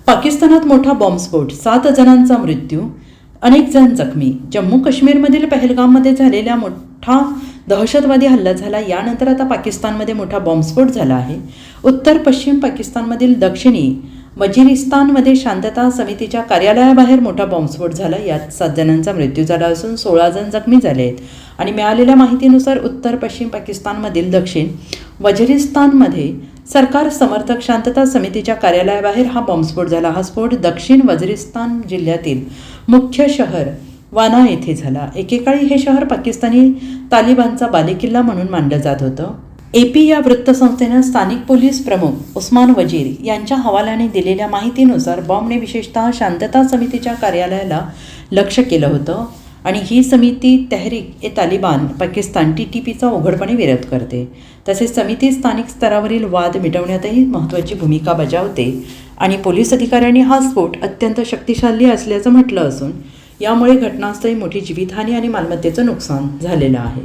पाकिस्तानात मोठा बॉम्बस्फोट, 7 जणांचा मृत्यू, अनेक जण जखमी. जम्मू काश्मीरमधील पहलगाममध्ये झालेला मोठा दहशतवादी हल्ला झाला. यानंतर आता पाकिस्तानमध्ये मोठा बॉम्बस्फोट झाला आहे. उत्तर पश्चिम पाकिस्तानमधील दक्षिणी वजिरिस्तानमध्ये शांतता समितीच्या कार्यालयाबाहेर मोठा बॉम्बस्फोट झाला. यात 7 जणांचा मृत्यू झाला असून 16 जण जखमी झाले आहेत. आणि मिळालेल्या माहितीनुसार उत्तर पश्चिम पाकिस्तानमधील दक्षिण वजिरिस्तानमध्ये सरकार समर्थक शांतता समितीच्या कार्यालयाबाहेर हा बॉम्बस्फोट झाला. हा स्फोट दक्षिण वजिरिस्तान जिल्ह्यातील मुख्य शहर वाना येथे झाला. एकेकाळी हे शहर पाकिस्तानी तालिबानचा बालेकिल्ला म्हणून मानलं जात होतं. AP या वृत्तसंस्थेनं स्थानिक पोलीस प्रमुख उस्मान वजीर यांच्या हवाल्याने दिलेल्या माहितीनुसार बॉम्बने विशेषतः शांतता समितीच्या कार्यालयाला लक्ष्य केलं होतं. आणि ही समिती तेहरीक-ए-तालिबान पाकिस्तान TTPचा उघडपणे विरोध करते. तसेच समिती स्थानिक स्तरावरील वाद मिटवण्यातही महत्त्वाची भूमिका बजावते. आणि पोलीस अधिकाऱ्यांनी हा स्फोट अत्यंत शक्तिशाली असल्याचं म्हटलं असून यामुळे घटनास्थळी मोठी जीवितहानी आणि मालमत्तेचं नुकसान झालेलं आहे.